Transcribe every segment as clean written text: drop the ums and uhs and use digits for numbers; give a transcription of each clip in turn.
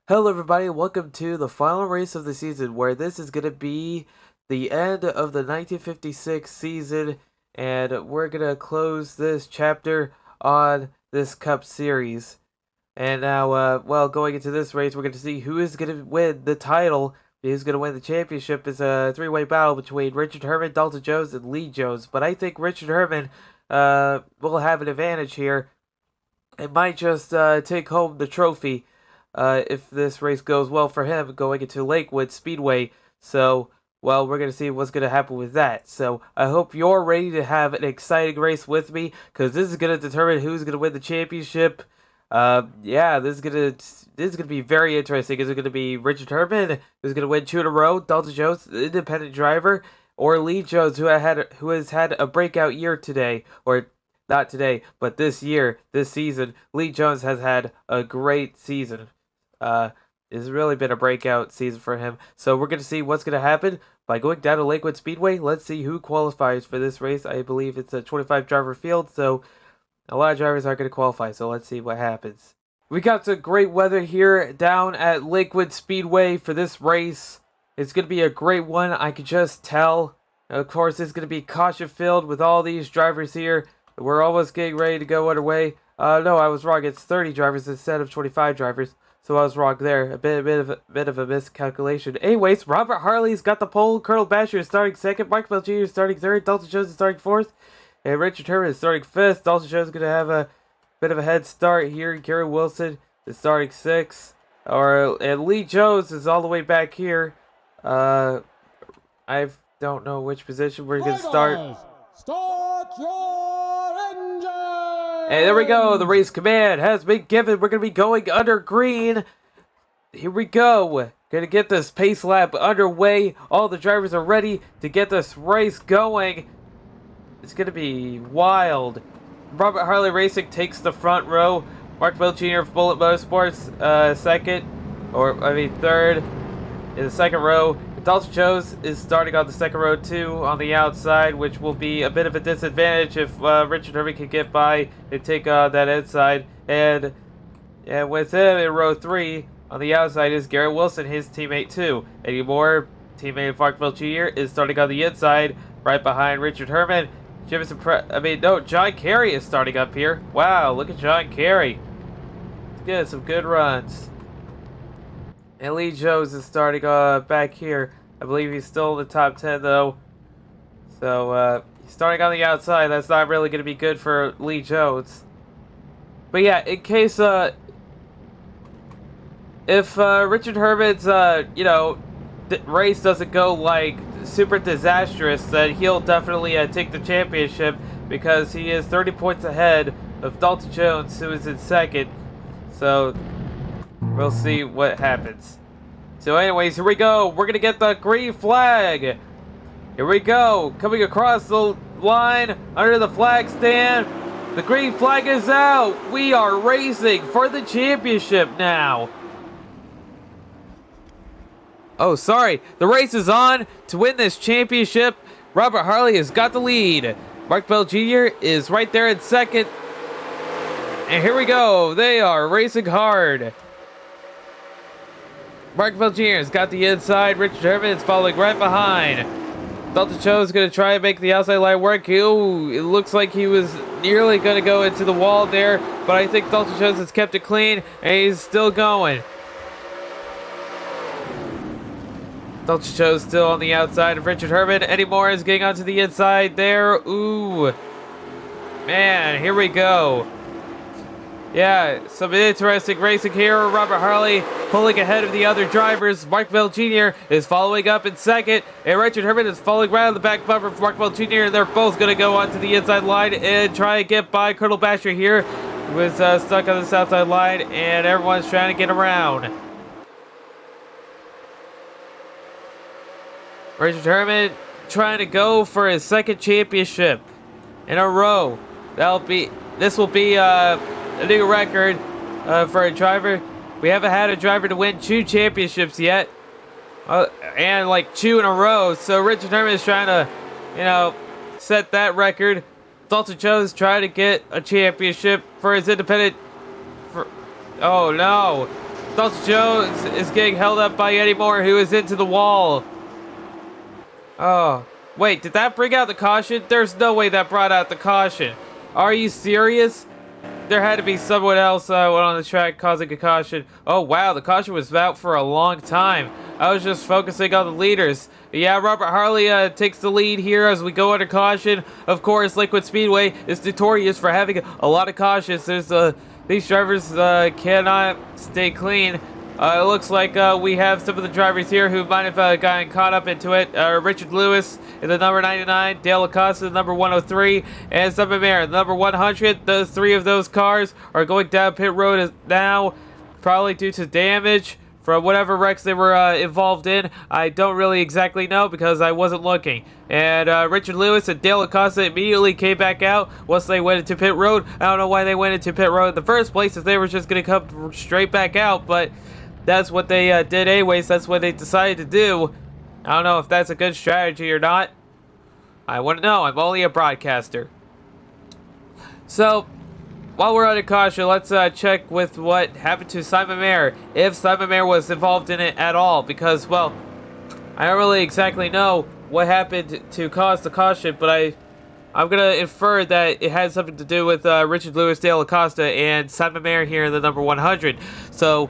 Hello everybody, welcome to the final race of the season, where this is going to be the end of the 1956 season, and we're going to close this chapter on this Cup Series. And now, going into this race, we're going to see who is going to win the title, who's going to win the championship. Is a three-way battle between Richard Herman, Dalton Jones, and Lee Jones, but I think Richard Herman will have an advantage here. It might just take home the trophy if this race goes well for him going into Lakewood Speedway. So, well, we're going to see what's going to happen with that. So, I hope you're ready to have an exciting race with me, because this is going to determine who's going to win the championship. Yeah, this is gonna be very interesting. Is it gonna be Richard Herman, who's gonna win 2 in a row, Dalton Jones, the independent driver, or Lee Jones, who has had a breakout year today, or not today, but this year, this season? Lee Jones has had a great season. Uh, it's really been a breakout season for him. So we're gonna see what's gonna happen by going down to Lakewood Speedway. Let's see who qualifies for this race. I believe it's a 25 driver field, so a lot of drivers aren't going to qualify, so let's see what happens. We got some great weather here down at Lakewood Speedway for this race. It's going to be a great one, I can just tell. Of course, it's going to be caution-filled with all these drivers here. We're almost getting ready to go underway. No, I was wrong. It's 30 drivers instead of 25 drivers, so I was wrong there. A bit of a miscalculation. Anyways, Robert Harley's got the pole. Colonel Basher is starting second. Mike Bell Jr. is starting third. Dalton Jones is starting fourth. And Richard Herman is starting fifth. Dalton Jones is going to have a bit of a head start here. Gary Wilson is starting sixth. And Lee Jones is all the way back here. I don't know which position we're going to start. Start your engine! And there we go. The race command has been given. We're going to be going under green. Here we go. Going to get this pace lap underway. All the drivers are ready to get this race going. It's going to be wild. Robert Harley Racing takes the front row. Mark Bell Jr. of Bullet Motorsports, third in the second row. Dalton Jones is starting on the second row too, on the outside, which will be a bit of a disadvantage if Richard Herman can get by and take that inside. And with him in row 3, on the outside is Gary Wilson, his teammate too. Eddie Moore, teammate of Mark Bell Jr., is starting on the inside, right behind Richard Herman. John Kerry is starting up here. Wow, look at John Kerry. He's getting some good runs. And Lee Jones is starting back here. I believe he's still in the top 10 though. So he's starting on the outside. That's not really going to be good for Lee Jones. But yeah, in case if Richard Herman's race doesn't go like super disastrous, then he'll definitely take the championship, because he is 30 points ahead of Dalton Jones, who is in second. So we'll see what happens. So anyways, here we go. We're gonna get the green flag. Here we go, coming across the line under the flag stand. The green flag is out. We are racing for the championship now. Oh, sorry. The race is on to win this championship. Robert Harley has got the lead. Mark Bell Jr. is right there in second. And here we go. They are racing hard. Mark Bell Jr. has got the inside. Richard Herman is following right behind. Dalton Jones is going to try and make the outside line work. Ooh, it looks like he was nearly going to go into the wall there, but I think Dalton Jones has kept it clean, and he's still going. Dalton Jones still on the outside of Richard Herman. Eddie Moore is getting onto the inside there. Ooh. Man, here we go. Yeah, some interesting racing here. Robert Harley pulling ahead of the other drivers. Mark Bell Jr. is following up in second, and Richard Herman is following right on the back bumper of Mark Bell Jr., and they're both going to go onto the inside line and try and get by Colonel Basher here, who was stuck on this outside line, and everyone's trying to get around. Richard Herman trying to go for his second championship in a row. This will be a new record for a driver. We haven't had a driver to win 2 championships yet, and like 2 in a row. So Richard Herman is trying to, set that record. Dalton Jones trying to get a championship for his independent. Oh no! Dalton Jones is getting held up by Eddie Moore, who is into the wall. Oh, wait, did that bring out the caution? There's no way that brought out the caution. Are you serious? There had to be someone else on the track causing a caution. Oh, wow, the caution was out for a long time. I was just focusing on the leaders. Yeah, Robert Harley takes the lead here as we go under caution. Of course, Lakewood Speedway is notorious for having a lot of cautions. These drivers cannot stay clean. It looks like we have some of the drivers here who might have gotten caught up into it. Richard Lewis in the number 99, Dale Acosta, the number 103, and Simon Mayer, the number 100. Those three of those cars are going down pit road now, probably due to damage from whatever wrecks they were involved in. I don't really exactly know because I wasn't looking. And Richard Lewis and Dale Acosta immediately came back out once they went into pit road. I don't know why they went into pit road in the first place, as they were just going to come straight back out, but that's what they did anyways. That's what they decided to do. I don't know if that's a good strategy or not. I wouldn't know. I'm only a broadcaster. So, while we're under caution, let's check with what happened to Simon Mayer. If Simon Mayer was involved in it at all. Because, well, I don't really exactly know what happened to cause the caution. But I'm going to infer that it had something to do with Richard Lewis, Dale Acosta, and Simon Mayer here in the number 100. So,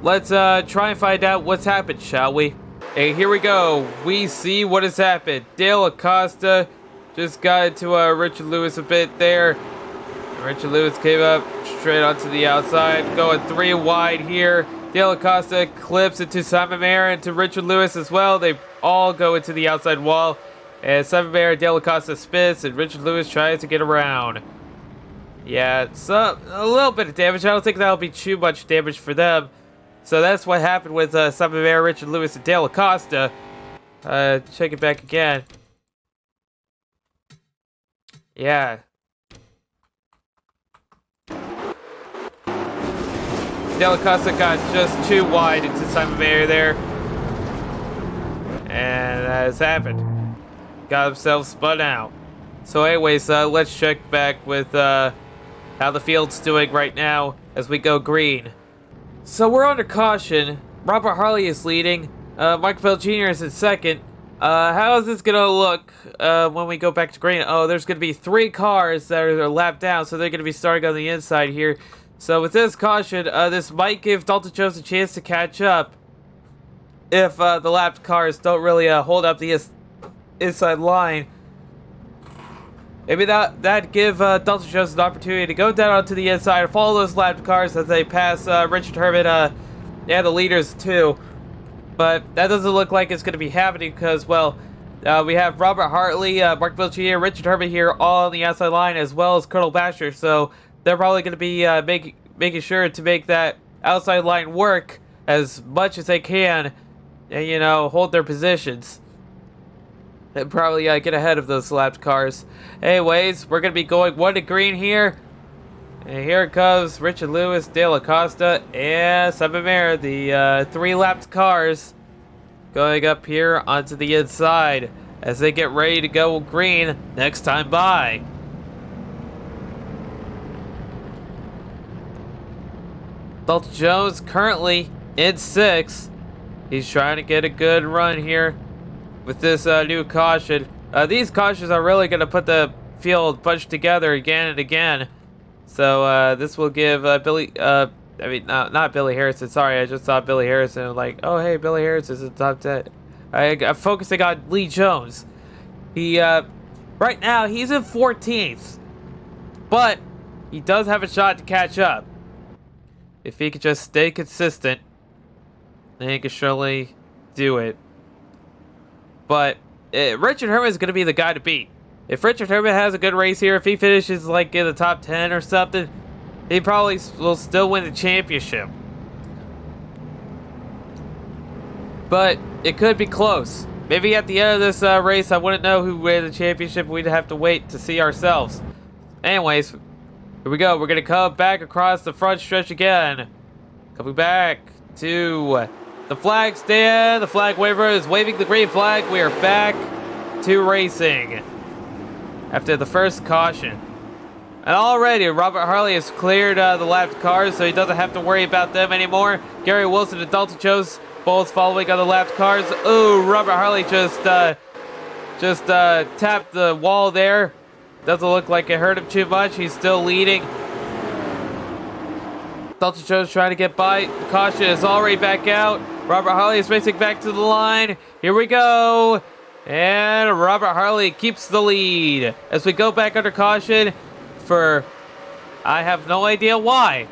let's try and find out what's happened, shall we? And here we go. We see what has happened. Dale Acosta just got into Richard Lewis a bit there. Richard Lewis came up straight onto the outside, going 3 wide here. Dale Acosta clips into Simon Mayer and to Richard Lewis as well. They all go into the outside wall. And Simon Mayer and Dale Acosta spits, and Richard Lewis tries to get around. Yeah, so a little bit of damage. I don't think that'll be too much damage for them. So that's what happened with Simon Mayer, Richard Lewis, and Dale Acosta. Check it back again. Yeah. Dale Acosta got just too wide into Simon Mayer there. And that has happened. Got himself spun out. So anyways, let's check back with how the field's doing right now as we go green. So we're under caution. Robert Harley is leading. Mike Bell Jr. is in second. How is this going to look when we go back to green? Oh, there's going to be 3 cars that are lapped down, so they're going to be starting on the inside here. So with this caution, this might give Dalton Jones a chance to catch up if the lapped cars don't really hold up the inside line. Maybe that'd give Dalton Jones an opportunity to go down onto the inside and follow those lapped cars as they pass Richard Herman and the leaders too. But that doesn't look like it's going to be happening because, well, we have Robert Hartley, Mark Bill Jr., Richard Herman here all on the outside line, as well as Colonel Basher. So they're probably going to be making sure to make that outside line work as much as they can and, you know, hold their positions. And probably get ahead of those lapped cars. Anyways, we're going to be going 1 to green here. And here comes Richard Lewis, Dale Acosta, and Simon Mayer, the 3 lapped cars going up here onto the inside as they get ready to go green next time by. Dalton Jones currently in 6th. He's trying to get a good run here with this new caution. These cautions are really going to put the field bunched together again and again. So this will give Billy, I mean, not Billy Harrison. Sorry, I just saw Billy Harrison. Like, oh, hey, Billy Harrison is in the top 10. I'm focusing on Lee Jones. He, right now, he's in 14th. But he does have a shot to catch up. If he could just stay consistent, then he could surely do it. But Richard Herman is going to be the guy to beat. If Richard Herman has a good race here, if he finishes like in the top 10 or something, he probably will still win the championship. But it could be close. Maybe at the end of this race, I wouldn't know who won the championship. We'd have to wait to see ourselves. Anyways, here we go. We're going to come back across the front stretch again. Coming back to the flag stand. The flag waver is waving the green flag. We are back to racing after the first caution. And already, Robert Harley has cleared the lapped cars, so he doesn't have to worry about them anymore. Gary Wilson and Dalton Jones both following on the lapped cars. Ooh, Robert Harley just tapped the wall there. Doesn't look like it hurt him too much. He's still leading. Dalton Jones trying to get by. The caution is already back out. Robert Harley is racing back to the line. Here we go. And Robert Harley keeps the lead as we go back under caution for I have no idea why.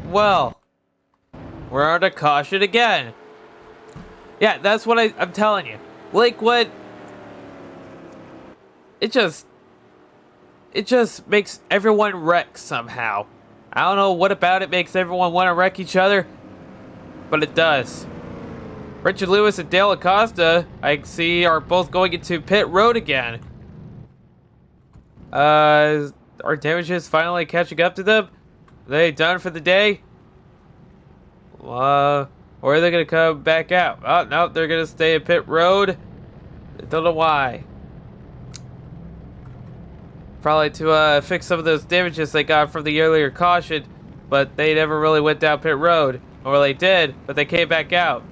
Well, we're under caution again. Yeah, that's what I'm telling you. Lakewood, it just makes everyone wreck somehow. I don't know what about it makes everyone want to wreck each other, but it does. Richard Lewis and Dale Acosta, I see, are both going into pit road again. Are damages finally catching up to them? Are they done for the day? Or are they going to come back out? Oh, no, they're going to stay at pit road. I don't know why. Probably to fix some of those damages they got from the earlier caution, but they never really went down pit road. Or they did, but they came back out.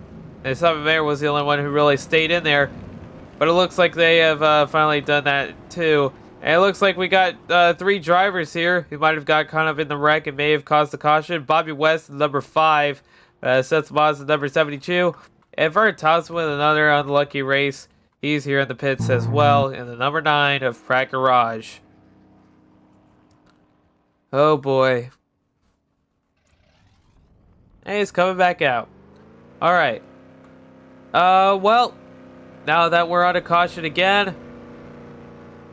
And Simon Mayer was the only one who really stayed in there. But it looks like they have finally done that too. And it looks like we got 3 drivers here who might have got kind of in the wreck and may have caused the caution. Bobby West, number 5. Seth Moss, number 72. And Vern Thompson with another unlucky race. He's here in the pits as well in the number 9 of Pratt Garage. Oh boy. And he's coming back out. Alright. Well, now that we're on a caution again,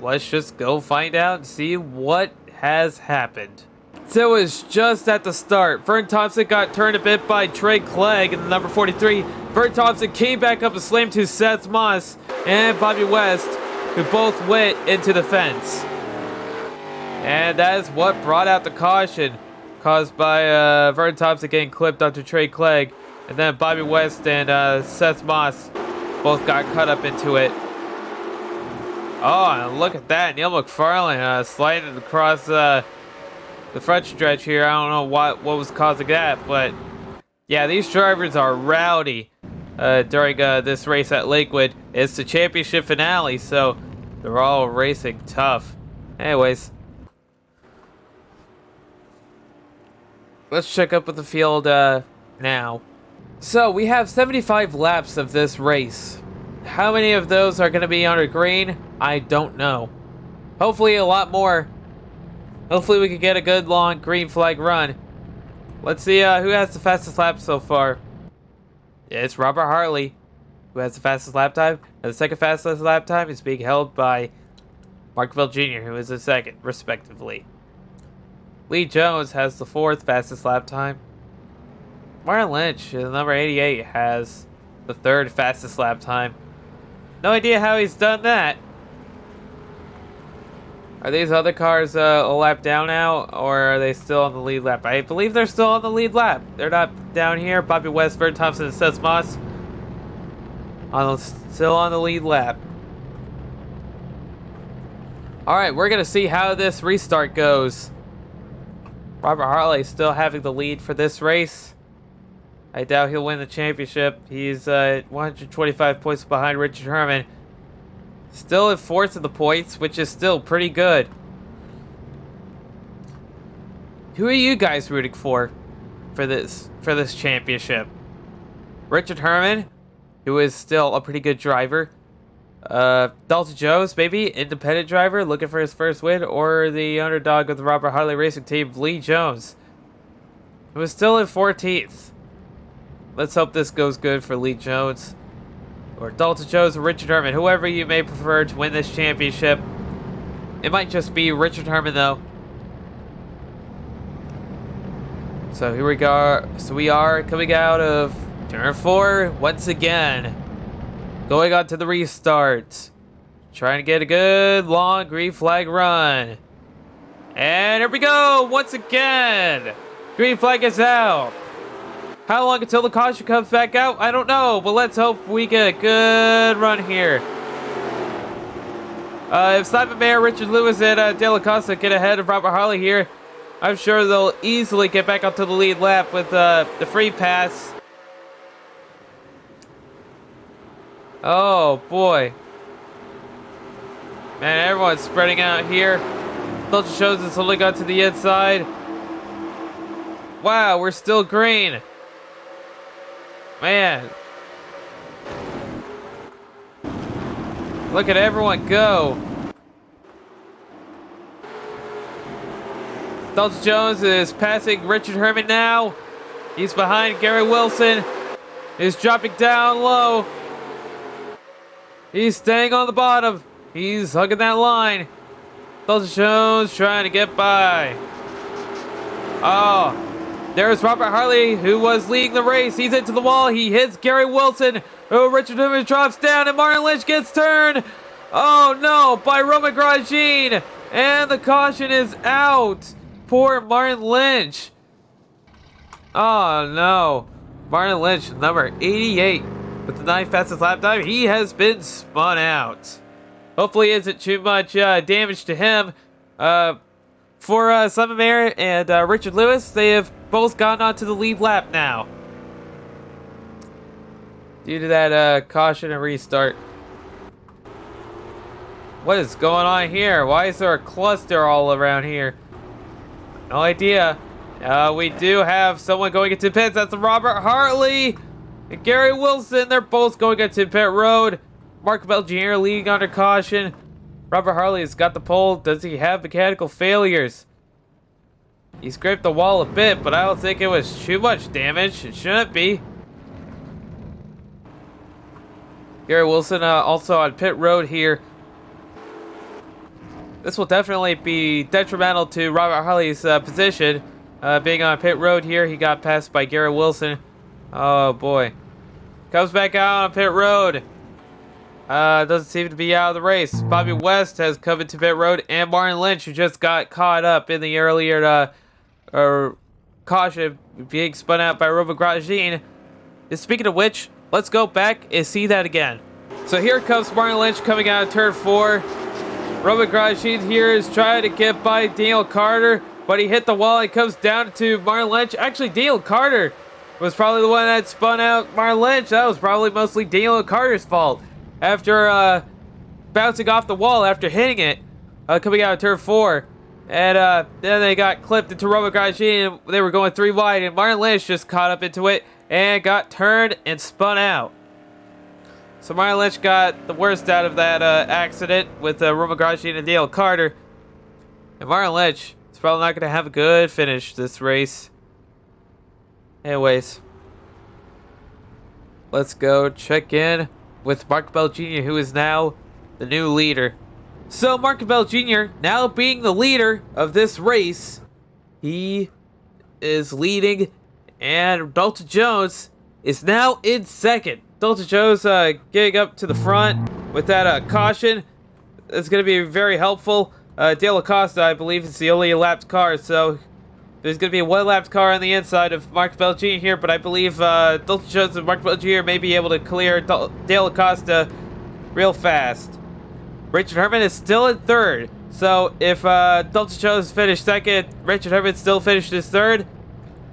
let's just go find out and see what has happened. So it was just at the start. Vern Thompson got turned a bit by Trey Clegg in the number 43. Vern Thompson came back up and slammed to Seth Moss and Bobby West, who both went into the fence. And that is what brought out the caution, caused by Vern Thompson getting clipped onto Trey Clegg. And then Bobby West and Seth Moss both got cut up into it. Oh, and look at that. Neil McFarlane sliding across the front stretch here. I don't know what was causing that, but yeah, these drivers are rowdy during this race at Lakewood. It's the championship finale, so they're all racing tough. Anyways, let's check up with the field now. So we have 75 laps of this race. How many of those are going to be under green? I don't know. Hopefully a lot more. Hopefully we can get a good long green flag run. Let's see who has the fastest lap so far. Yeah, it's Robert Harley who has the fastest lap time. And the second fastest lap time is being held by Markville Jr., who is the second, respectively. Lee Jones has the 4th fastest lap time. Martin Lynch, the number 88, has the 3rd fastest lap time. No idea how he's done that. Are these other cars a lap down now, or are they still on the lead lap? I believe they're still on the lead lap. They're not down here. Bobby West, Vern Thompson, and Seth Moss still on the lead lap. Alright, we're going to see how this restart goes. Robert Harley still having the lead for this race. I doubt he'll win the championship. He's 125 points behind Richard Herman. Still in 4th in the points, which is still pretty good. Who are you guys rooting for this championship? Richard Herman, who is still a pretty good driver. Dalton Jones, maybe independent driver looking for his first win, or the underdog of the Robert Harley Racing Team, Lee Jones, who is still in 14th. Let's hope this goes good for Lee Jones, or Dalton Jones, or Richard Herman, whoever you may prefer to win this championship. It might just be Richard Herman, though. So here we go. So we are coming out of turn 4 once again. Going on to the restart. Trying to get a good long green flag run. And here we go once again. Green flag is out. How long until the caution comes back out? I don't know, but let's hope we get a good run here. If Simon Mayer, Richard Lewis, and De La Costa get ahead of Robert Harley here, I'm sure they'll easily get back onto the lead lap with the free pass. Oh boy. Man, everyone's spreading out here. Dulce shows it's only got to the inside. Wow, we're still green. Man. Look at everyone go. Dulce Jones is passing Richard Herman now. He's behind Gary Wilson. He's dropping down low. He's staying on the bottom. He's hugging that line. Dulce Jones trying to get by. Oh, there's Robert Harley, who was leading the race. He's into the wall. He hits Gary Wilson. Oh, Richard Herman drops down, and Martin Lynch gets turned. Oh no, by Roman Grosjean. And the caution is out. Poor Martin Lynch. Oh no. Martin Lynch, number 88, with the 9th fastest lap time. He has been spun out. Hopefully it isn't too much damage to him. For Simon Mayer and Richard Lewis, they have both gone on to the lead lap now, due to that caution and restart. What is going on here? Why is there a cluster all around here? No idea. We do have someone going into pits. That's Robert Harley and Gary Wilson. They're both going into pit road. Mark Bell Jr. leading under caution. Robert Harley has got the pole. Does he have mechanical failures? He scraped the wall a bit, but I don't think it was too much damage. It shouldn't be. Gary Wilson also on pit road here. This will definitely be detrimental to Robert Harley's position. Being on pit road here, he got passed by Gary Wilson. Oh boy. Comes back out on pit road. Doesn't seem to be out of the race. Bobby West has come into pit road, and Martin Lynch, who just got caught up in the earlier caution being spun out by Roman Grosjean. Speaking of which, let's go back and see that again. So here comes Martin Lynch coming out of turn 4. Roman Grosjean here is trying to get by Daniel Carter, but he hit the wall and comes down to Martin Lynch. Actually, Daniel Carter was probably the one that spun out Martin Lynch. That was probably mostly Daniel Carter's fault. After bouncing off the wall after hitting it, coming out of turn 4. And then they got clipped into Roman Grosjean. They were going 3 wide, and Martin Lynch just caught up into it and got turned and spun out. So Martin Lynch got the worst out of that accident with Roman Grosjean and Dale Carter. And Martin Lynch is probably not going to have a good finish this race. Anyways, let's go check in with Mark Bell Jr., who is now the new leader. So Mark Bell Jr., now being the leader of this race, he is leading, and Dulce Jones is now in second. Dulce Jones getting up to the front with that caution. It's going to be very helpful. De La Costa, I believe, is the only lapped car, so there's going to be a one-lapped car on the inside of Mark Bell Jr. here, but I believe Dulce Jones and Mark Bell Jr. may be able to clear De La Costa real fast. Richard Herman is still in third, so if Dulce Jones finished second, Richard Herman still finished his third,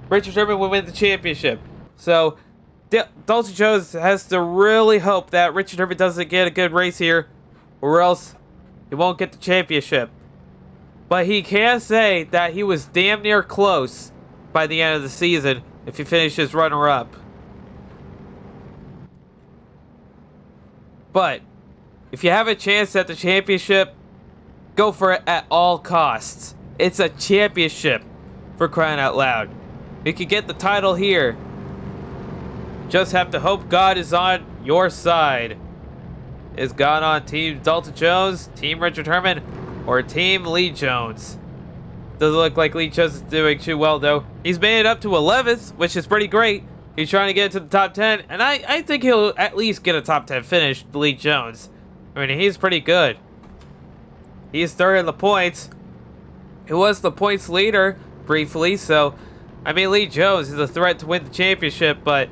Richard Herman will win the championship. So Dulce Jones has to really hope that Richard Herman doesn't get a good race here, or else he won't get the championship. But he can say that he was damn near close by the end of the season if he finishes runner-up. But if you have a chance at the championship, go for it at all costs. It's a championship, for crying out loud. You can get the title here. Just have to hope God is on your side. Is God on Team Dulce Jones, Team Richard Herman, or Team Lee Jones? Doesn't look like Lee Jones is doing too well, though. He's made it up to 11th, which is pretty great. He's trying to get into the top 10, and I think he'll at least get a top 10 finish, Lee Jones. I mean, he's pretty good. He's third in the points. He was the points leader briefly, so I mean, Lee Jones is a threat to win the championship, but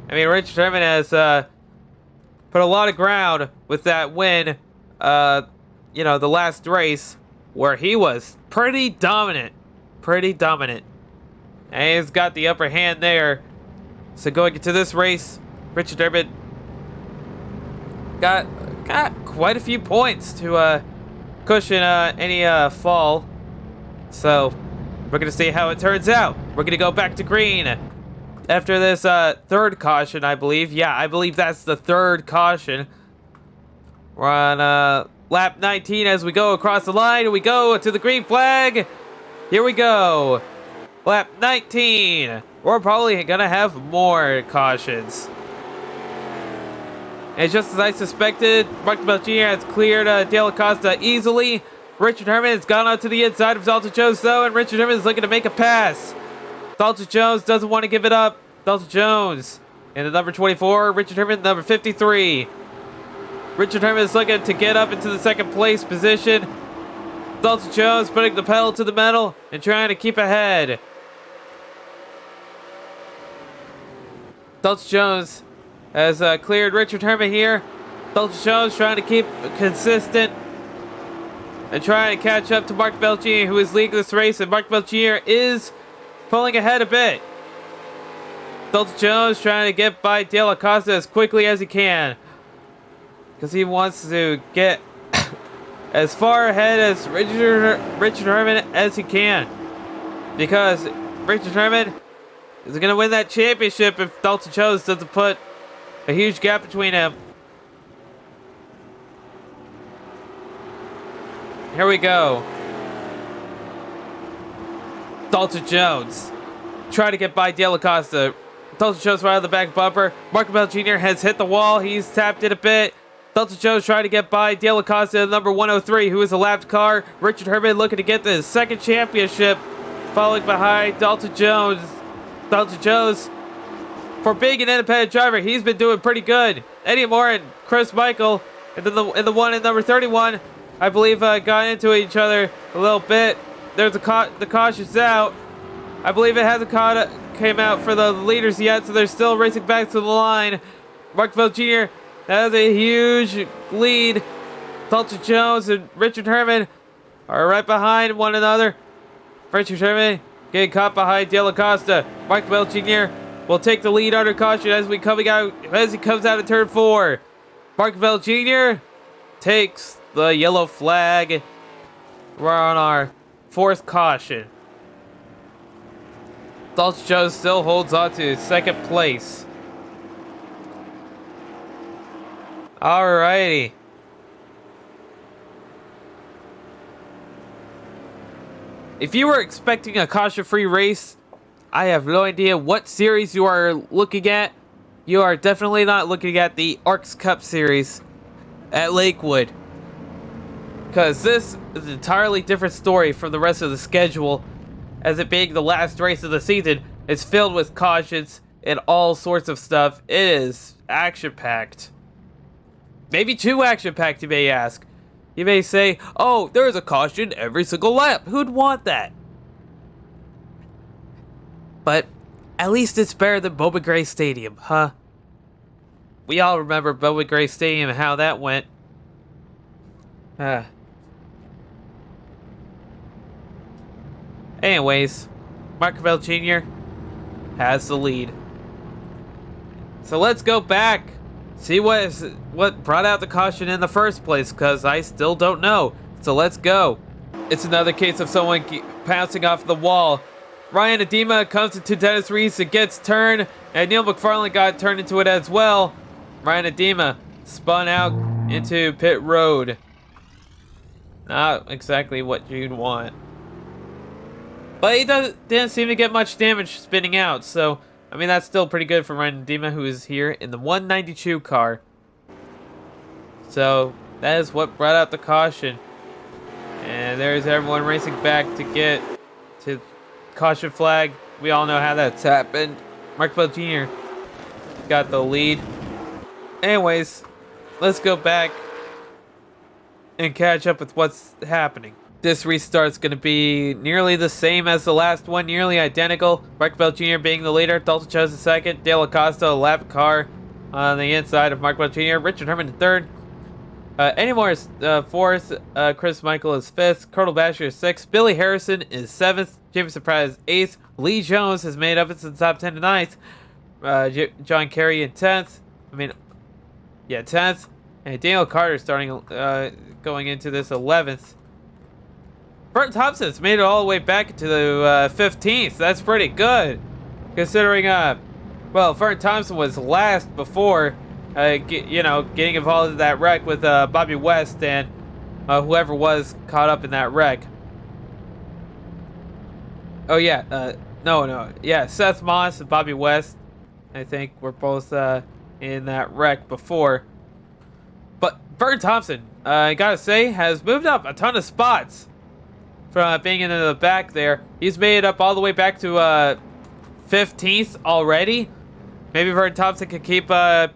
I mean, Richard Herman has put a lot of ground with that win the last race where he was pretty dominant. Pretty dominant. And he's got the upper hand there. So going into this race, Richard Herbert got quite a few points to cushion any fall. So we're going to see how it turns out. We're going to go back to green after this third caution, I believe. Yeah, I believe that's the third caution. We're on lap 19 as we go across the line. We go to the green flag. Here we go. Lap 19. We're probably going to have more cautions. And just as I suspected, Mark Bell Jr. has cleared De La Costa easily. Richard Herman has gone out to the inside of Dalton Jones, though, and Richard Herman is looking to make a pass. Dalton Jones doesn't want to give it up. Dalton Jones in the number 24. Richard Herman, number 53. Richard Herman is looking to get up into the second place position. Dalton Jones putting the pedal to the metal and trying to keep ahead. Dalton Jones has cleared Richard Herman here. Dalton Jones trying to keep consistent and trying to catch up to Mark Bell Jr., who is leading this race, and Mark Bell Jr. is pulling ahead a bit. Dalton Jones trying to get by De La Costa as quickly as he can, because he wants to get as far ahead as Richard Herman as he can, because Richard Herman is going to win that championship if Dalton Jones doesn't put a huge gap between him. Here we go. Dalton Jones trying to get by De La Costa. Dalton Jones right out of the back bumper. Mark Bell Jr. has hit the wall. He's tapped it a bit. Dalton Jones trying to get by De La Costa, number 103, who is a lapped car. Richard Herman looking to get the second championship, following behind Dalton Jones. Dalton Jones, for being an independent driver, he's been doing pretty good. Eddie Moore and Chris Michael, and then the one in number 31, I believe, got into each other a little bit. There's the caution's out. I believe it hasn't came out for the leaders yet, so they're still racing back to the line. Mark Bell Jr. has a huge lead. Dalton Jones and Richard Herman are right behind one another. Richard Herman getting caught behind De La Costa. Mark Bell Jr. will take the lead under caution as he comes out of turn 4. Mark Bell Jr. takes the yellow flag. We're on our 4th caution. Dalton Jones still holds on to 2nd place. Alrighty. If you were expecting a caution-free race, I have no idea what series you are looking at. You are definitely not looking at the ARCS Cup series at Lakewood, because this is an entirely different story from the rest of the schedule, as it being the last race of the season. It's filled with cautions and all sorts of stuff. It is action-packed. Maybe too action-packed, you may ask. You may say, oh, there's a caution every single lap. Who'd want that? But at least it's better than Bowman Gray Stadium, huh? We all remember Bowman Gray Stadium and how that went. Anyways, Mark Bell Jr. has the lead. So let's go back. See what brought out the caution in the first place, because I still don't know. So let's go. It's another case of someone pouncing off the wall. Ryan Edema comes into Dennis Reese and gets turned, and Neil McFarlane got turned into it as well. Ryan Edema spun out into pit road. Not exactly what you'd want. But he didn't seem to get much damage spinning out, so I mean, that's still pretty good for Ryan Edema, who is here in the 192 car. So that is what brought out the caution. And there's everyone racing back to get to caution flag. We all know how that's happened. Mark Bell Jr. got the lead. Anyways, let's go back and catch up with what's happening. This restart's going to be nearly the same as the last one, nearly identical. Mark Bell Jr. being the leader, Dalton Jones in second, De La Costa, a lap car on the inside of Mark Bell Jr., Richard Herman in third, Anymore is fourth. Chris Michael is fifth. Colonel Basher is sixth. Billy Harrison is seventh. Jameson Pratt is eighth. Lee Jones has made up into the top 10 tonight. John Kerry in 10th. Yeah, 10th. And Daniel Carter starting going into this 11th. Burton Thompson's made it all the way back to the 15th. That's pretty good, considering well, Burton Thompson was last before getting involved in that wreck with Bobby West and whoever was caught up in that wreck. Oh yeah, yeah, Seth Moss and Bobby West, I think, were both in that wreck before. But Burton Thompson, I gotta say, has moved up a ton of spots from being in the back there. He's made it up all the way back to 15th already. Maybe Vernon Thompson can keep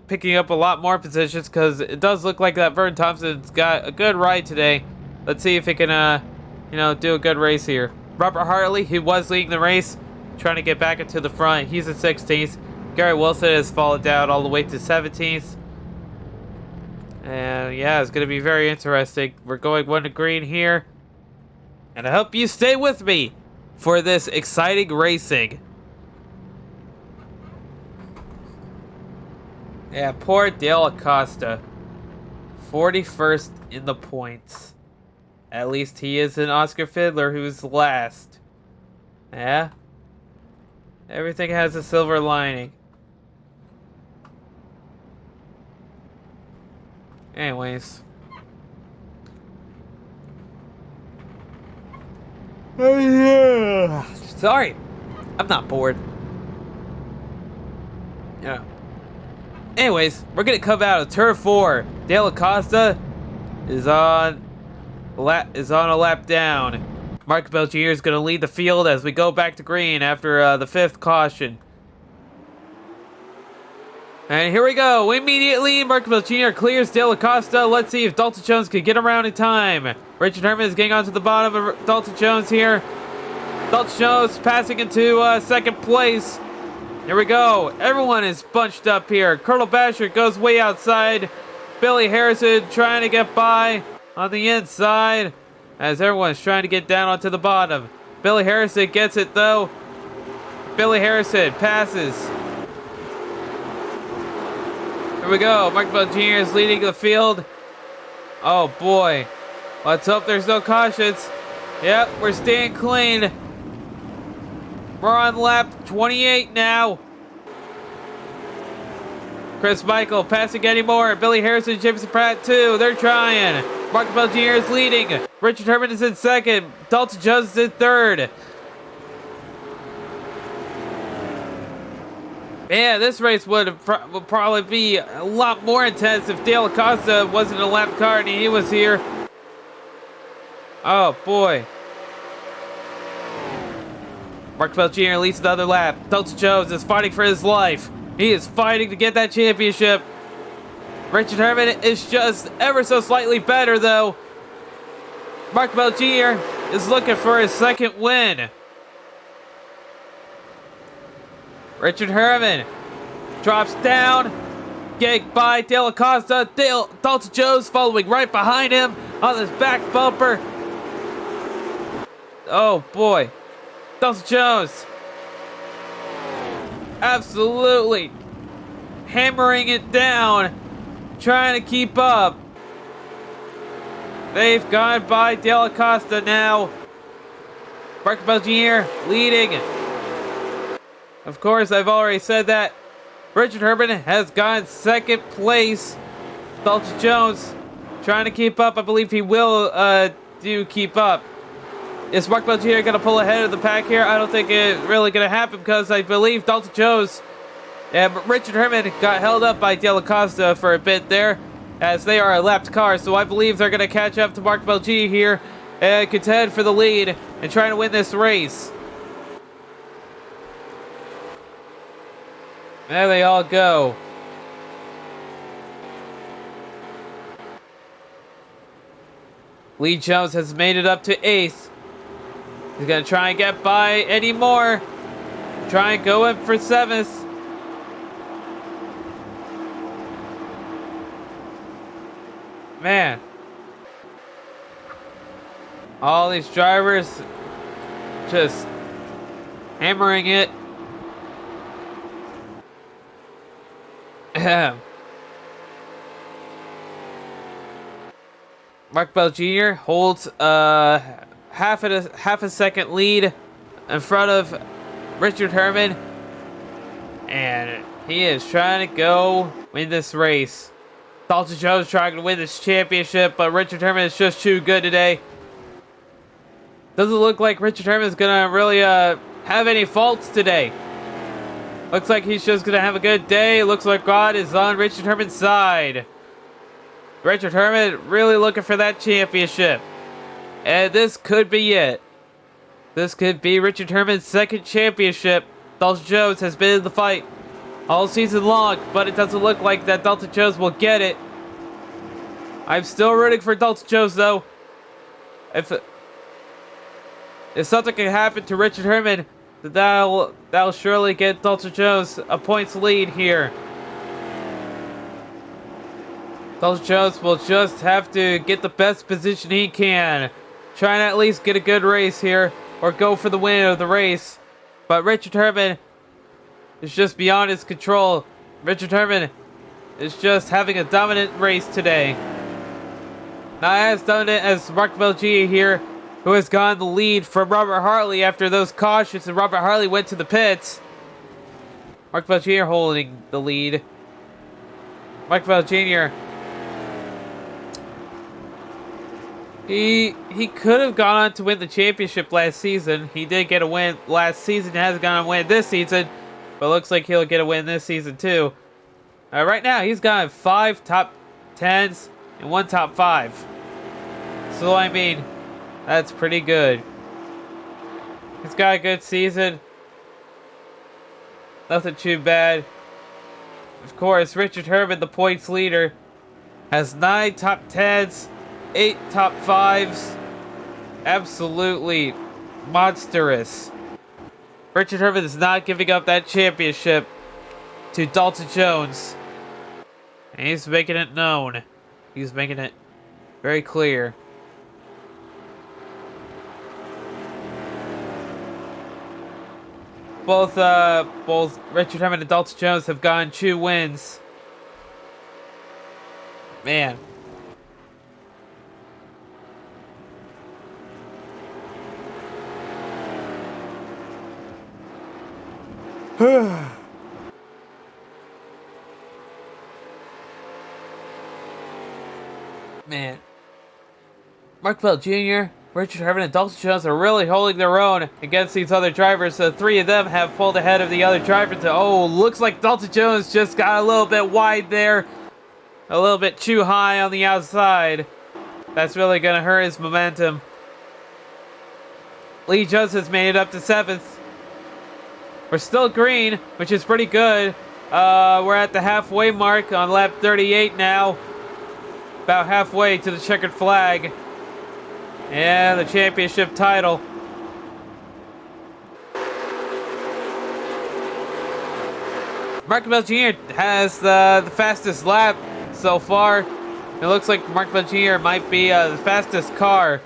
picking up a lot more positions, because it does look like that Vernon Thompson's got a good ride today. Let's see if he can, do a good race here. Robert Hartley, who was leading the race, trying to get back into the front. He's in 16th. Gary Wilson has fallen down all the way to 17th. And yeah, it's going to be very interesting. We're going 1 to green here. And I hope you stay with me for this exciting racing. Yeah, poor Dale Acosta. 41st in the points. At least he is an Oscar Fiddler, who's last. Yeah? Everything has a silver lining. Anyways. Sorry. I'm not bored. Yeah. Anyways, we're gonna come out of turn 4. Dale Acosta is on a lap down. Mark Bell Jr. is gonna lead the field as we go back to green after the 5th caution. And here we go. Immediately, Mark Bell Jr. clears Dale Acosta. Let's see if Dalton Jones can get around in time. Richard Herman is getting onto the bottom of Dalton Jones here. Dalton Jones passing into 2nd place. Here we go. Everyone is bunched up here. Colonel Basher goes way outside. Billy Harrison trying to get by on the inside as everyone's trying to get down onto the bottom. Billy Harrison gets it though. Billy Harrison passes. Here we go. Mark Bell Jr. is leading the field. Oh boy. Let's hope there's no cautions. Yep, we're staying clean. We're on lap 28 now. Chris Michael passing anymore. Billy Harrison, Jameson Pratt too. They're trying. Mark Bell Jr. is leading. Richard Herman is in 2nd. Dalton Jones is in 3rd. Man, this race would probably be a lot more intense if Dale Acosta wasn't a lap car and he was here. Oh boy. Mark Bell Jr. leads another lap. Dalton Jones is fighting for his life. He is fighting to get that championship. Richard Herman is just ever so slightly better though. Mark Bell Jr. is looking for his 2nd win. Richard Herman drops down, getting by Dale Acosta. Dalton Jones following right behind him on his back bumper. Oh boy. Dalton Jones absolutely hammering it down, trying to keep up. They've gone by Dale Acosta now. Mark Bell Jr. leading. Of course, I've already said that. Richard Herman has gone 2nd place. Dalton Jones trying to keep up. I believe he will keep up. Is Mark Bell Jr. going to pull ahead of the pack here? I don't think it's really going to happen because I believe Dalton Jones and Richard Herman got held up by Dale Acosta for a bit there as they are a lapped car. So I believe they're going to catch up to Mark Bell Jr. here and contend for the lead and trying to win this race. There they all go. Lee Jones has made it up to 8th. He's going to try and get by anymore. Try and go in for 7th. Man, all these drivers just hammering it. Mark Bell Jr. holds half a second lead in front of Richard Herman, and he is trying to go win this race. Dalton Jones trying to win this championship, but Richard Herman is just too good today. Doesn't look like Richard Herman is gonna really have any faults today. Looks like he's just gonna have a good day. Looks like God is on Richard Herman's side. Richard Herman really looking for that championship. And this could be it. This could be Richard Herman's second championship. Dalton Jones has been in the fight all season long, but it doesn't look like that Dalton Jones will get it. I'm still rooting for Dalton Jones, though. If something can happen to Richard Herman, that'll surely get Dalton Jones a points lead here. Dalton Jones will just have to get the best position he can. Try and at least get a good race here, or go for the win of the race. But Richard Herman is just beyond his control. Richard Herman is just having a dominant race today. Not as dominant as Mark Belgia here, who has gotten the lead from Robert Hartley after those cautions, and Robert Hartley went to the pits. Mark Bell Jr. holding the lead. Mark Bell Jr. He could have gone on to win the championship last season. He did get a win last season. He hasn't gone on to win this season, but looks like he'll get a win this season too. Right now, he's got 5 top 10s and 1 top 5. So I mean, that's pretty good. He's got a good season. Nothing too bad. Of course, Richard Herman, the points leader, has 9 top 10s, 8 top 5s. Absolutely monstrous. Richard Herman is not giving up that championship to Dalton Jones. And he's making it known. He's making it very clear. Both Richard Herman and Dalton Jones have gotten 2 wins. Man. Man. Mark Bell Jr., Richard Herman, and Dalton Jones are really holding their own against these other drivers. So 3 of them have pulled ahead of the other drivers. Oh, looks like Dalton Jones just got a little bit wide there. A little bit too high on the outside. That's really going to hurt his momentum. Lee Jones has made it up to 7th. We're still green, which is pretty good. We're at the halfway mark on lap 38 now. About halfway to the checkered flag. And the championship title. Mark Bell Jr. has the fastest lap so far. It looks like Mark Bell Jr. might be the fastest car.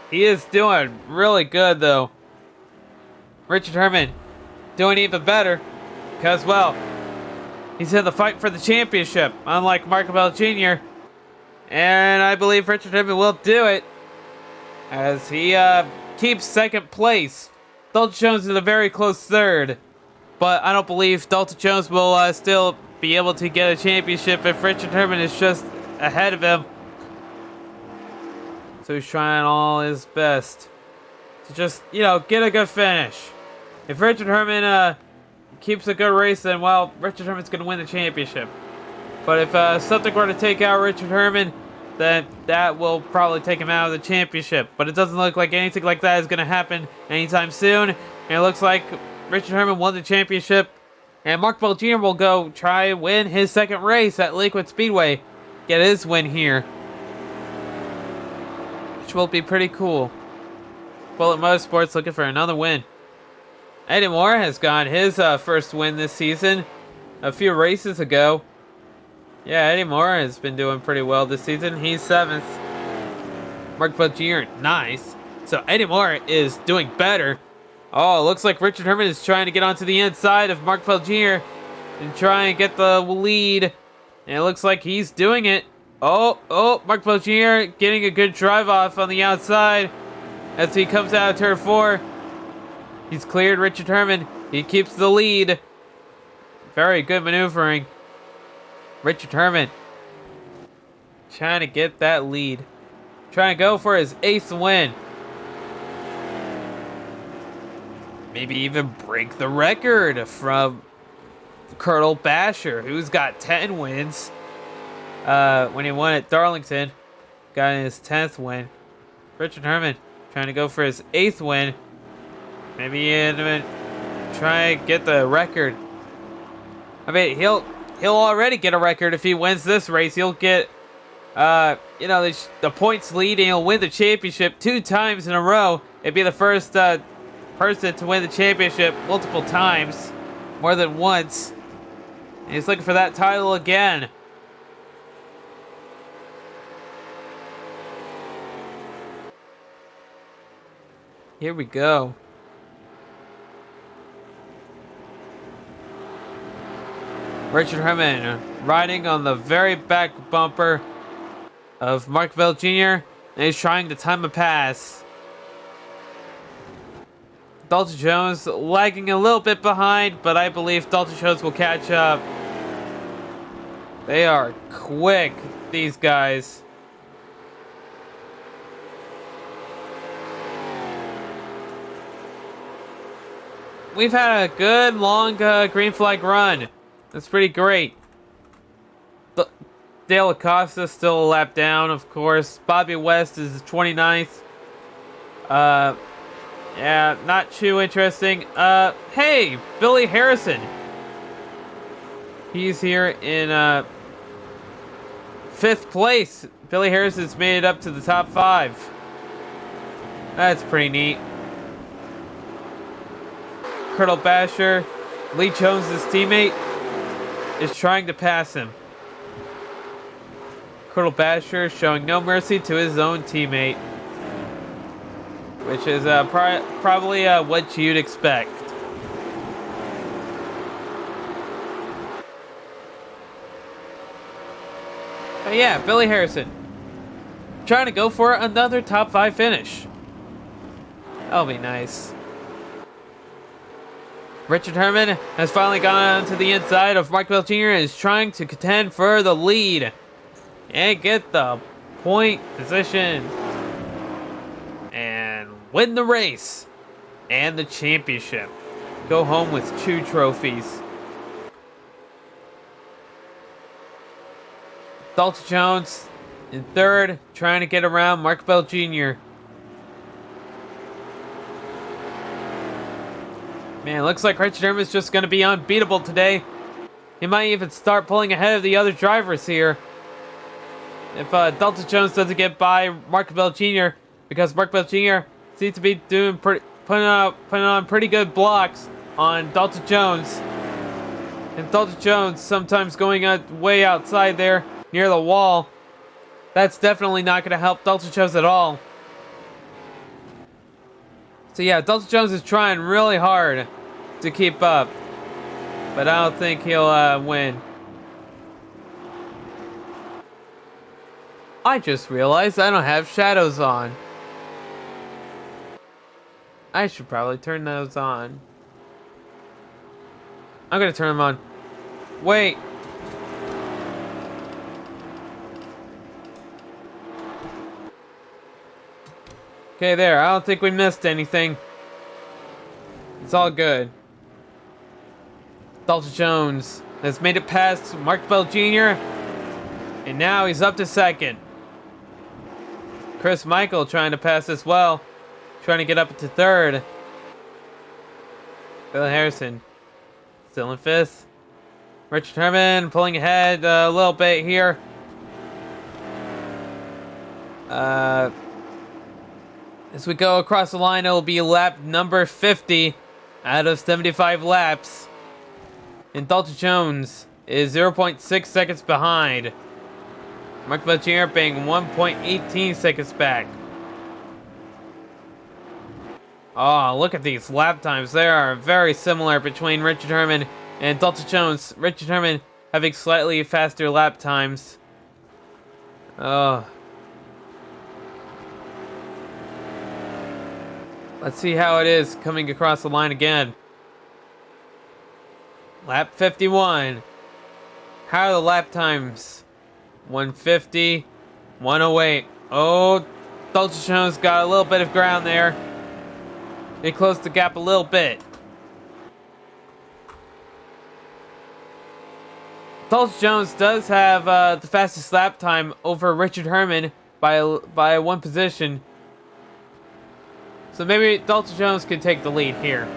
He is doing really good, though. Richard Herman doing even better because, well, he's in the fight for the championship, unlike Mark Bell Jr. And I believe Richard Herman will do it as he keeps 2nd place. Dalton Jones is a very close 3rd, but I don't believe Dalton Jones will still be able to get a championship if Richard Herman is just ahead of him. So he's trying all his best to just, get a good finish. If Richard Herman keeps a good race, then, well, Richard Herman's going to win the championship. But if something were to take out Richard Herman, then that will probably take him out of the championship. But it doesn't look like anything like that is going to happen anytime soon. And it looks like Richard Herman won the championship. And Mark Bell Jr. will go try and win his 2nd race at Lakewood Speedway. Get his win here. Which will be pretty cool. Bullet Motorsports looking for another win. Eddie Moore has got his first win this season a few races ago. Yeah, Eddie Moore has been doing pretty well this season. He's 7th. Mark Bell Jr., nice. So Eddie Moore is doing better. Oh, it looks like Richard Herman is trying to get onto the inside of Mark Bell Jr. and try and get the lead. And it looks like he's doing it. Oh, Mark Bell Jr. getting a good drive off on the outside as he comes out of turn 4. He's cleared Richard Herman. He keeps the lead. Very good maneuvering. Richard Herman trying to get that lead. Trying to go for his 8th win. Maybe even break the record from Colonel Basher, who's got 10 wins. When he won at Darlington, got his 10th win. Richard Herman trying to go for his 8th win. Maybe even try and get the record. I mean, he'll already get a record if he wins this race. He'll get, the points lead, and he'll win the championship 2 times in a row. It'd be the first person to win the championship multiple times, more than once. And he's looking for that title again. Here we go. Richard Herman riding on the very back bumper of Mark Bell Jr. and he's trying to time a pass. Dalton Jones lagging a little bit behind, but I believe Dalton Jones will catch up. They are quick, these guys. We've had a good long green flag run. That's pretty great. Dale Acosta still a lap down, of course. Bobby West is 29th. Yeah, not too interesting. Hey, Billy Harrison. He's here in 5th place. Billy Harrison's made it up to the top 5. That's pretty neat. Colonel Basher, Lee Jones' teammate, is trying to pass him. Colonel Basher showing no mercy to his own teammate, which is probably what you'd expect. But yeah, Billy Harrison trying to go for another top 5 finish. That'll be nice. Richard Herman has finally gone to the inside of Mark Bell Jr. and is trying to contend for the lead and get the point position and win the race and the championship. Go home with 2 trophies. Dalton Jones in 3rd, trying to get around Mark Bell Jr. Man, looks like Richard Herman's just going to be unbeatable today. He might even start pulling ahead of the other drivers here. If Dalton Jones doesn't get by Mark Bell Jr., because Mark Bell Jr. seems to be putting on pretty good blocks on Dalton Jones. And Dalton Jones sometimes going way outside there near the wall. That's definitely not going to help Dalton Jones at all. So yeah, Dalton Jones is trying really hard to keep up, but I don't think he'll win. I just realized I don't have shadows on. I should probably turn those on. I'm gonna turn them on. Wait. Okay, there. I don't think we missed anything. It's all good. Dalton Jones has made it past Mark Bell Jr. And now he's up to 2nd. Chris Michael trying to pass as well. Trying to get up to 3rd. Bill Harrison still in 5th. Richard Herman pulling ahead a little bit here. As we go across the line, it will be lap number 50 out of 75 laps. And Dalton Jones is 0.6 seconds behind. Mark Bell Jr. being 1.18 seconds back. Oh, look at these lap times. They are very similar between Richard Herman and Dalton Jones. Richard Herman having slightly faster lap times. Oh. Let's see how it is coming across the line again. Lap 51. How are the lap times? 150, 108. Oh, Dalton Jones got a little bit of ground there. They closed the gap a little bit. Dalton Jones does have the fastest lap time over Richard Herman by one position. So maybe Dalton Jones can take the lead here.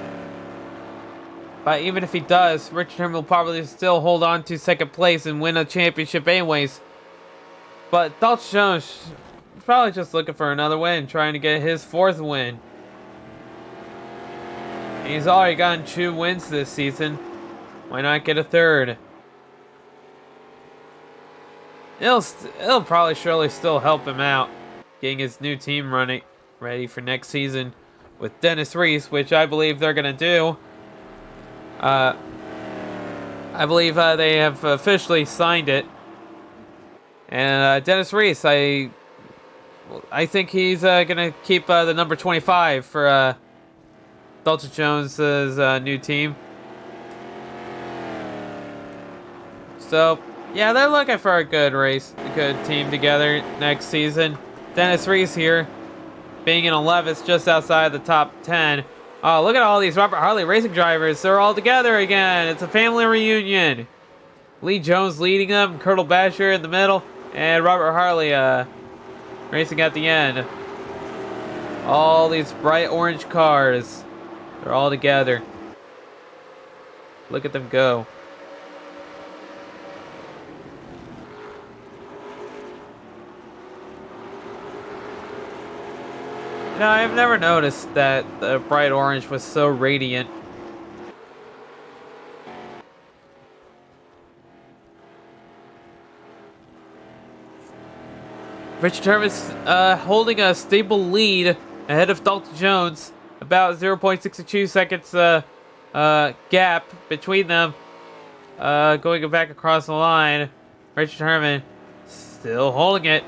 But even if he does, Richard Herman will probably still hold on to second place and win a championship anyways. But Dalton Jones is probably just looking for another win, trying to get his 4th win. And he's already gotten 2 wins this season. Why not get a 3rd? It'll probably surely still help him out, getting his new team ready for next season with Dennis Reese, which I believe they're gonna do. I believe they have officially signed it, and Dennis Reese, I think he's gonna keep the number 25 for Dalton Jones's new team. So yeah, they're looking for a good team together next season. Dennis Reese here, being in 11th, just outside the top 10. Oh, look at all these Robert Harley racing drivers. They're all together again. It's a family reunion. Lee Jones leading them, Colonel Basher in the middle, and Robert Harley racing at the end. All these bright orange cars. They're all together. Look at them go. You know, I've never noticed that the bright orange was so radiant. Richard Herman's holding a stable lead ahead of Dalton Jones. About 0.62 seconds gap between them. Going back across the line. Richard Herman still holding it.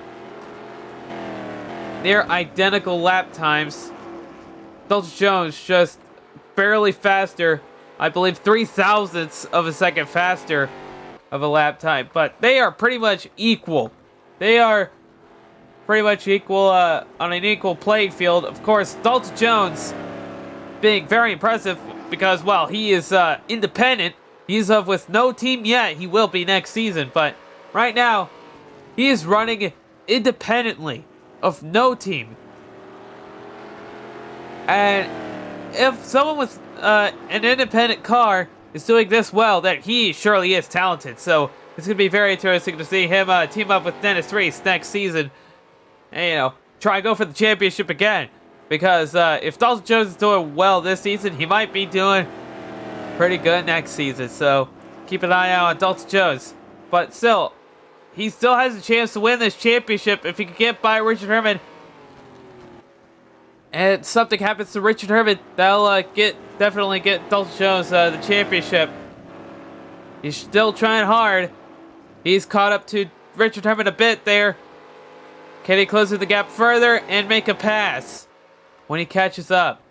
Near identical lap times. Dalton Jones just barely faster. I believe 0.03 of a second faster of a lap time. But they are pretty much equal. They are pretty much equal on an equal playing field. Of course, Dalton Jones being very impressive because, well, he is independent. He's with no team yet. He will be next season. But right now, he is running independently of no team. And if someone with an independent car is doing this well, then he surely is talented. So it's going to be very interesting to see him team up with Dennis Reese next season. And, you know, try and go for the championship again. Because if Dalton Jones is doing well this season, he might be doing pretty good next season. So keep an eye out on Dalton Jones. But still, he still has a chance to win this championship if he can get by Richard Herman. And something happens to Richard Herman, that'll definitely get Dalton Jones the championship. He's still trying hard. He's caught up to Richard Herman a bit there. Can he close the gap further and make a pass when he catches up?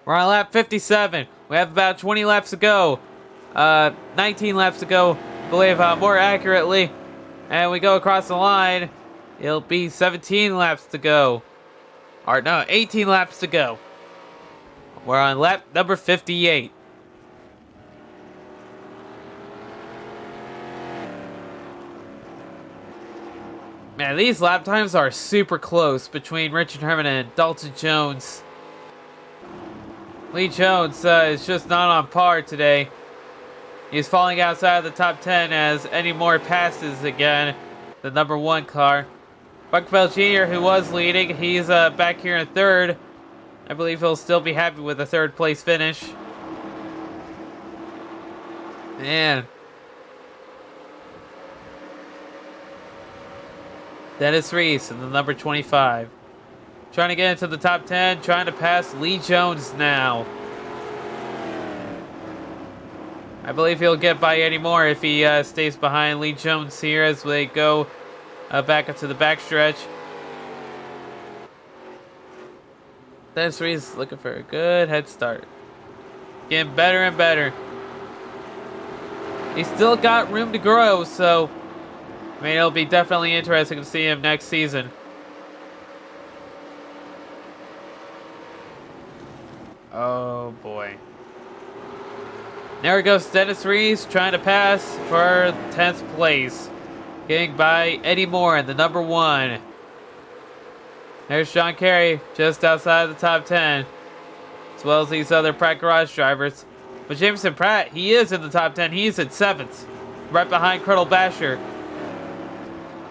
We're on lap 57. We have about 20 laps to go. 19 laps to go, I believe, more accurately. And we go across the line. It'll be 17 laps to go. Or no, 18 laps to go. We're on lap number 58. Man, these lap times are super close between Richard Herman and Dalton Jones. Lee Jones is just not on par today. He's falling outside of the top 10 as any more passes again. The number 1 car. Buck Bell Jr., who was leading, he's back here in 3rd. I believe he'll still be happy with a 3rd place finish. Man. Dennis Reese in the number 25. Trying to get into the top 10, trying to pass Lee Jones now. I believe he'll get by Eddie Moore if he stays behind Lee Jones here as they go back up to the backstretch. Dennis Reese looking for a good head start. Getting better and better. He's still got room to grow, so I mean, it'll be definitely interesting to see him next season. Oh boy. There goes Dennis Reese trying to pass for 10th place. Getting by Eddie Moore in the number 1. There's Sean Carey just outside of the top 10. As well as these other Pratt Garage drivers. But Jameson Pratt, he is in the top 10. He's at 7th. Right behind Colonel Basher.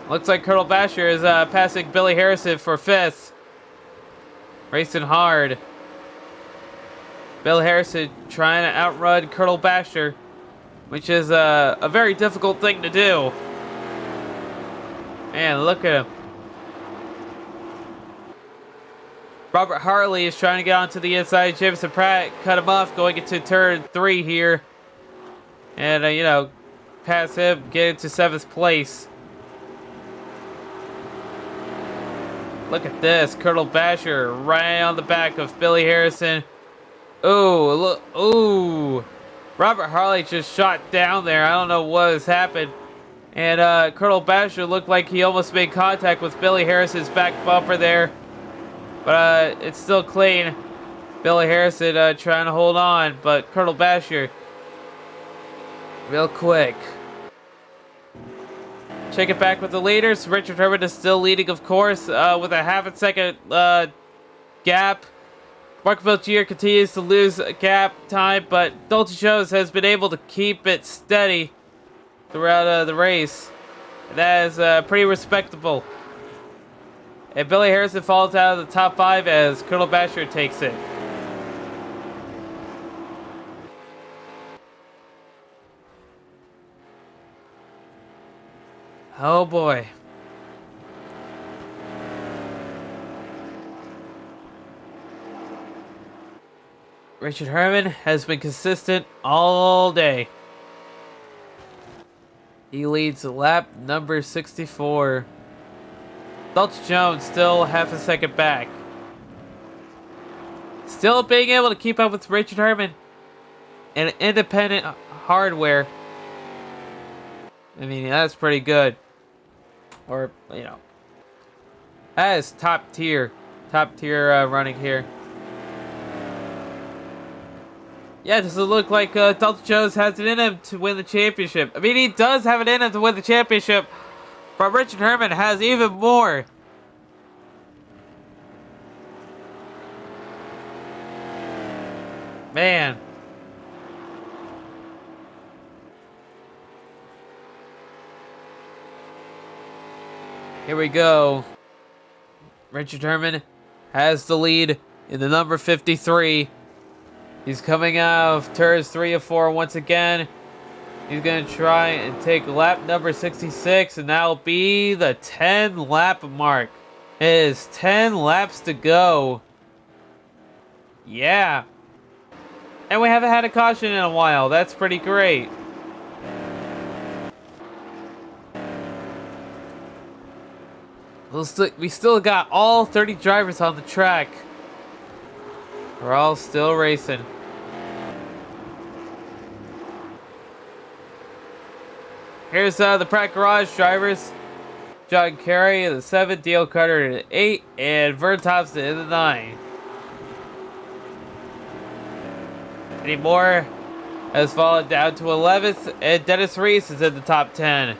Looks like Colonel Basher is passing Billy Harrison for 5th. Racing hard. Bill Harrison trying to outrun Colonel Basher, which is a very difficult thing to do. Man, look at him. Robert Harley is trying to get onto the inside. Jameson Pratt cut him off going into turn 3 here. And, pass him, get into 7th place. Look at this. Colonel Basher right on the back of Billy Harrison. Oh, look. Oh. Robert Harley just shot down there. I don't know what has happened. And Colonel Basher looked like he almost made contact with Billy Harrison's back bumper there. But it's still clean. Billy Harrison trying to hold on. But Colonel Basher, real quick. Check it back with the leaders. Richard Herman is still leading, of course, with a half a second gap. Mark Belchier continues to lose gap time, but Dalton Jones has been able to keep it steady throughout the race. That is pretty respectable. And Billy Harrison falls out of the top 5 as Colonel Basher takes it. Oh boy. Richard Herman has been consistent all day. He leads lap number 64. Dalton Jones still half a second back. Still being able to keep up with Richard Herman and independent hardware. I mean, that's pretty good. Or, that is top tier running here. Yeah, does it look like Dalton Jones has it in him to win the championship? I mean, he does have it in him to win the championship, but Richard Herman has even more. Man. Here we go. Richard Herman has the lead in the number 53. He's coming out of turns 3 and 4 once again. He's going to try and take lap number 66, and that'll be the 10-lap mark. It is 10 laps to go. Yeah. And we haven't had a caution in a while. That's pretty great. We still got all 30 drivers on the track. We're all still racing. Here's the Pratt Garage drivers. John Carey in the 7, Dale Carter in the 8, and Vern Thompson in the 9. Eddie Moore has fallen down to 11th, and Dennis Reese is in the top 10.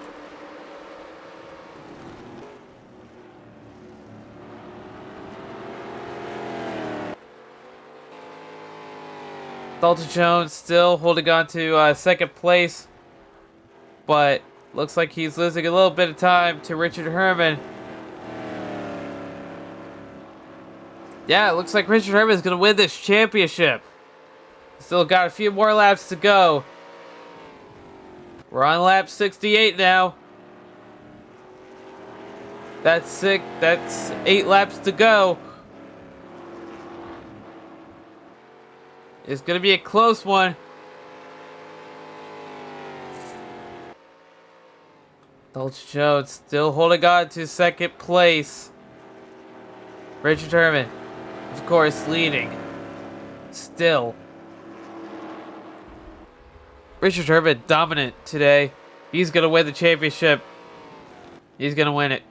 Dalton Jones still holding on to second place, but looks like he's losing a little bit of time to Richard Herman. Yeah, it looks like Richard Herman is going to win this championship. Still got a few more laps to go. We're on lap 68 now. That's sick. That's 8 laps to go. It's gonna be a close one. Dulce Jones still holding on to second place. Richard Herman, of course, leading. Still. Richard Herman dominant today. He's gonna win the championship. He's gonna win it.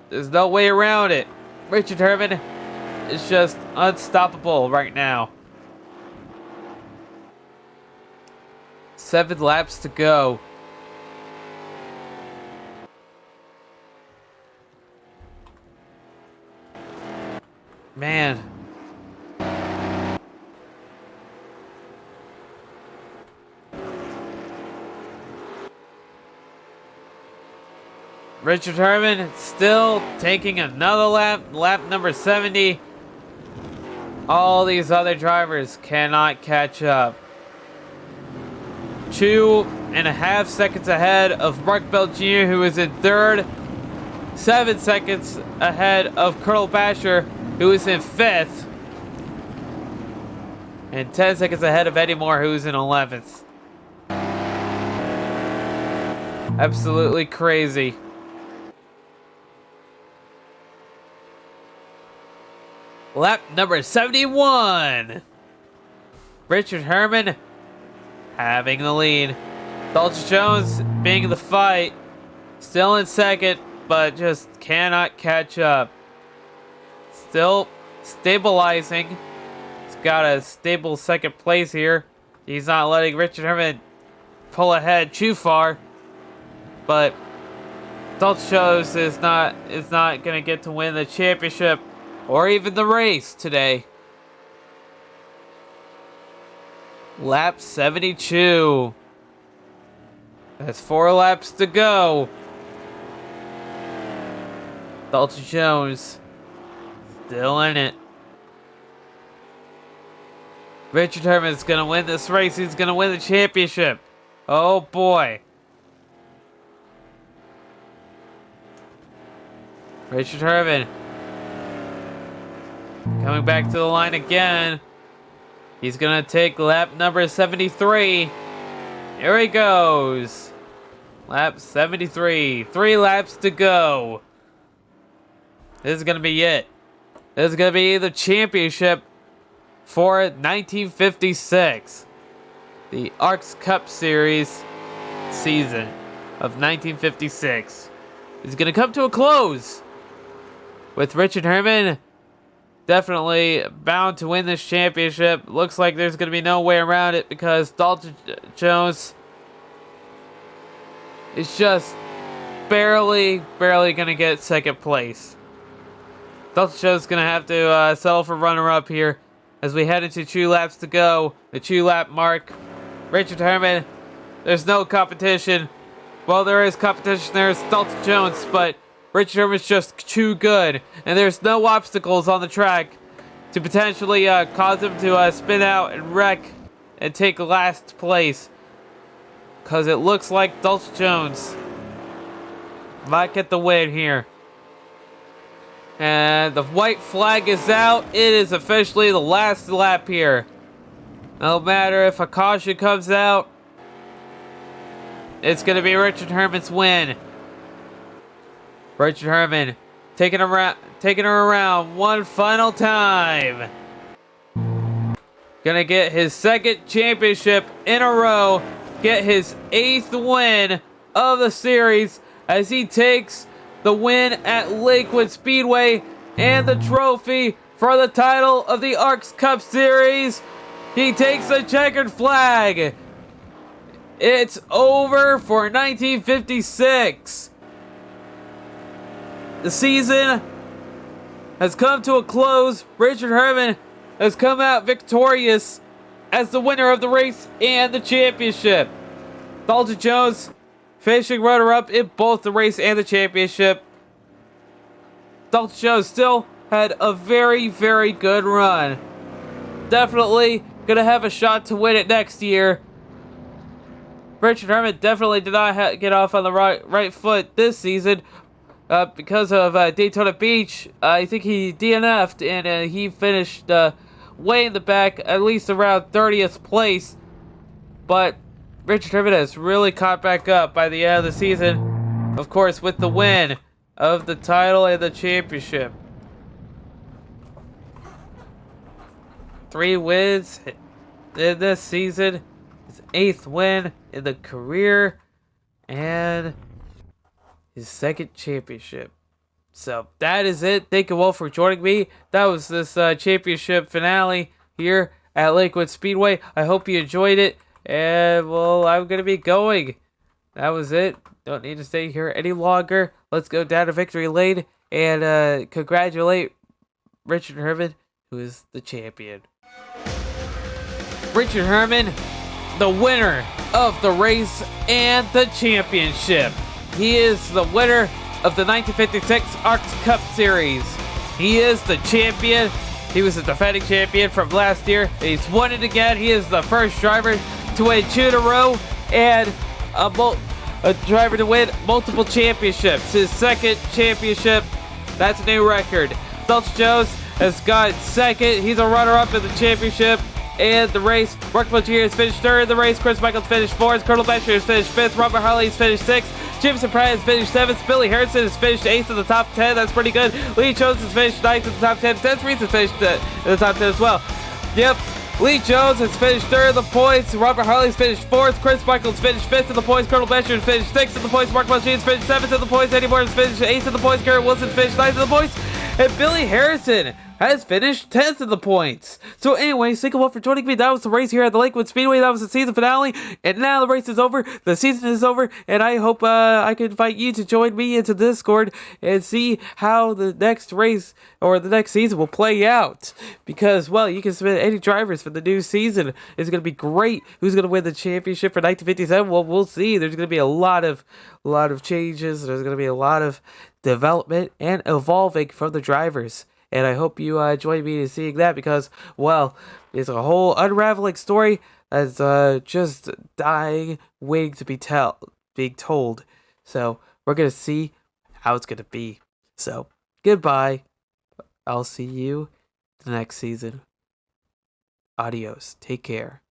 There's no way around it. Richard Herman is just unstoppable right now. 7 laps to go. Man. Richard Herman still taking another lap number 70. All these other drivers cannot catch up. 2.5 seconds ahead of Mark Bell Jr., who is in third. 7 seconds ahead of Colonel Basher, who is in 5th. And 10 seconds ahead of Eddie Moore, who is in 11th. Absolutely crazy. Lap number 71. Richard Herman having the lead. Dulce Jones being in the fight. Still in second, but just cannot catch up. Still stabilizing. He's got a stable second place here. He's not letting Richard Herman pull ahead too far. But Dulce Jones is not gonna get to win the championship or even the race today. Lap 72. That's 4 laps to go. Dulce Jones still in it. Richard Herman's gonna win this race. He's gonna win the championship. Oh boy. Richard Herman coming back to the line again. He's gonna take lap number 73. Here he goes. Lap 73. 3 laps to go. This is gonna be it. This is gonna be the championship for 1956. The ARCS Cup Series season of 1956 is gonna come to a close with Richard Herman definitely bound to win this championship. Looks like there's going to be no way around it because Dulce Jones is just barely going to get second place. Dulce Jones is going to have to settle for runner-up here as we head into 2 laps to go. The 2-lap mark. Richard Herman, there's no competition. Well, there is competition. There's Dulce Jones, but Richard Herman's just too good, and there's no obstacles on the track to potentially cause him to spin out and wreck and take last place. Because it looks like Dulce Jones might get the win here. And the white flag is out. It is officially the last lap here. No matter if a caution comes out, it's going to be Richard Herman's win. Richard Herman taking her around one final time. Gonna get his 2nd championship in a row. Get his 8th win of the series as he takes the win at Lakewood Speedway and the trophy for the title of the ARCS Cup Series. He takes the checkered flag. It's over for 1956. The season has come to a close. Richard Herman has come out victorious as the winner of the race and the championship. Dulce Jones finishing runner-up in both the race and the championship. Dulce Jones still had a very good run. Definitely gonna have a shot to win it next year. Richard Herman definitely did not get off on the right foot this season. because of Daytona Beach. I think he DNF'd, and he finished way in the back, at least around 30th place. But Richard Herman has really caught back up by the end of the season, of course, with the win of the title and the championship. 3 wins in this season, his 8th win in the career, and his 2nd championship. So that is it. Thank you all for joining me. That was this championship finale here at Lakewood Speedway. I hope you enjoyed it. And, well, I'm going to be going. That was it. Don't need to stay here any longer. Let's go down to victory lane and congratulate Richard Herman, who is the champion. Richard Herman, the winner of the race and the championship. He is the winner of the 1956 ARCS Cup Series. He is the champion. He was the defending champion from last year. He's won it again. He is the first driver to win 2 in a row and a driver to win multiple championships. His 2nd championship, that's a new record. Dulce Jones has got 2nd. He's a runner-up in the championship and the race. Mark Montier has finished 3rd in the race. Chris Michaels finished 4th. Colonel Besher has finished 5th. Robert Harley has finished 6th. Jameson Pratt has finished 7th. Billy Harrison has finished 8th in the top 10. That's pretty good. Lee Jones has finished 9th in the top 10. Dennis Reese has finished in the top 10 as well. Yep. Lee Jones has finished 3rd in the points. Robert Harley's finished 4th. Chris Michaels finished 5th in the points. Colonel Besher has finished 6th in the points. Mark Montier has finished 7th in the points. Eddie Moore has finished 8th in the points. Garrett Wilson finished 9th in the points. And Billy Harrison has finished 10th in the points. So anyways, thank you all for joining me. That was the race here at the Lakewood Speedway. That was the season finale. And now the race is over. The season is over. And I hope I can invite you to join me into Discord and see how the next race or the next season will play out. Because, well, you can submit any drivers for the new season. It's going to be great. Who's going to win the championship for 1957? Well, we'll see. There's going to be a lot of changes. There's going to be a lot of development and evolving from the drivers. And I hope you join me in seeing that because, well, it's a whole unraveling story that's just dying, waiting to be being told. So we're going to see how it's going to be. So goodbye. I'll see you the next season. Adios. Take care.